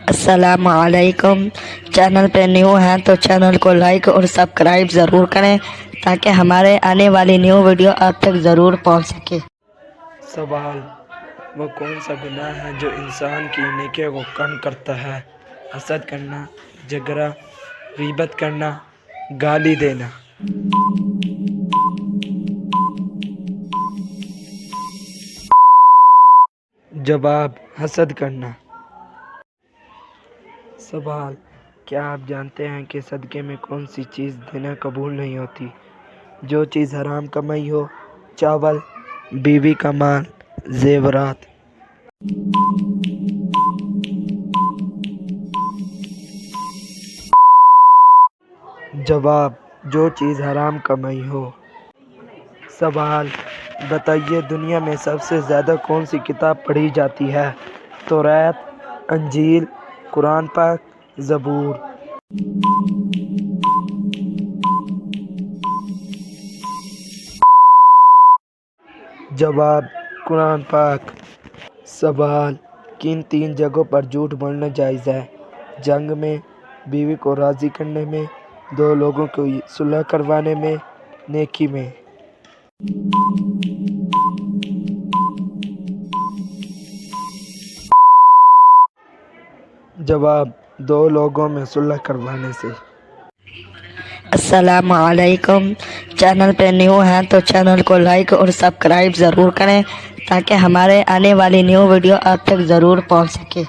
अस्सलाम वालेकुम। चैनल पे न्यू हैं तो चैनल को लाइक और सब्सक्राइब ज़रूर करें ताकि हमारे आने वाली न्यू वीडियो आप तक ज़रूर पहुंच सके। सवाल, वो कौन सा गुनाह है जो इंसान की नेकियों को कम करता है? हसद करना, झगड़ा, गीबत करना, गाली देना। जवाब, हसद करना। सवाल, क्या आप जानते हैं कि सदक़े में कौन सी चीज़ देना कबूल नहीं होती? जो चीज़ हराम कमाई हो, चावल, बीवी का माल, जेवरात। जवाब, जो चीज़ हराम कमाई हो। सवाल, बताइए दुनिया में सबसे ज़्यादा कौन सी किताब पढ़ी जाती है? तौरात, इंजील, कुरान पाक, ज़बूर। जवाब, कुरान पाक। सवाल, किन 3 जगहों पर झूठ बोलना जायज़ है? जंग में, बीवी को राज़ी करने में, 2 लोगों को सुलह करवाने में, नेकी में। जवाब, 2 लोगों में सुलह करवाने से। अस्सलाम वालेकुम। चैनल पे न्यू हैं तो चैनल को लाइक और सब्सक्राइब ज़रूर करें ताकि हमारे आने वाली न्यू वीडियो आप तक ज़रूर पहुंच सके।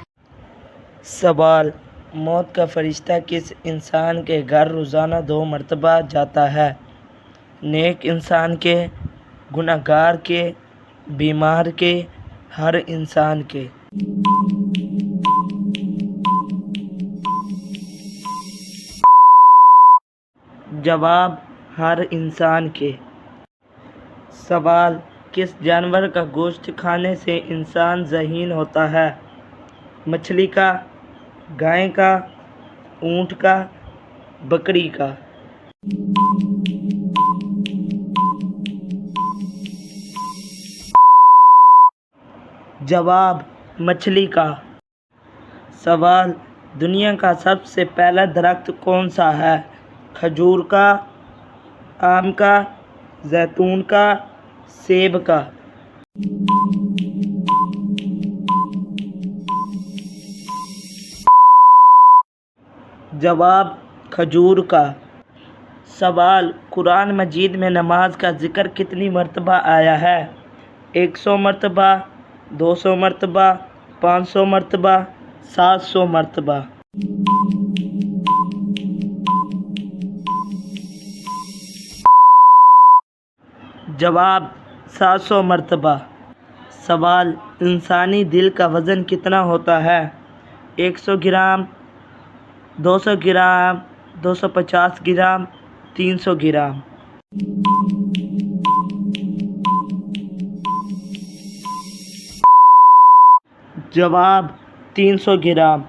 सवाल, मौत का फरिश्ता किस इंसान के घर रोज़ाना 2 मरतबा जाता है? नेक इंसान के, गुनहगार के, बीमार के, हर इंसान के। जवाब, हर इंसान के। सवाल, किस जानवर का गोश्त खाने से इंसान ज़हीन होता है? मछली का, गाय का, ऊँट का, बकरी का। जवाब, मछली का। सवाल, दुनिया का सबसे पहला दरख्त कौन सा है? खजूर का, आम का, जैतून का, सेब का। जवाब, खजूर का। सवाल, कुरान मजीद में नमाज का जिक्र कितनी मरतबा आया है? 100 मरतबा, 200 मरतबा, 500 मरतबा, 700 मरतबा। जवाब, 700 मरतबा। सवाल, इंसानी दिल का वज़न कितना होता है? 100 ग्राम, 200 ग्राम, 250 ग्राम, 300 ग्राम। जवाब, 300 ग्राम।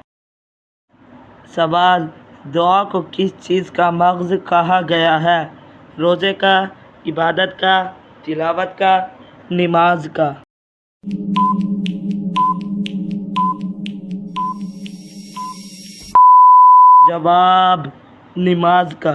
सवाल, दुआ को किस चीज़ का मग़ज़ कहा गया है? रोज़े का, इबादत का, तिलावत का, नमाज का। जवाब, नमाज का।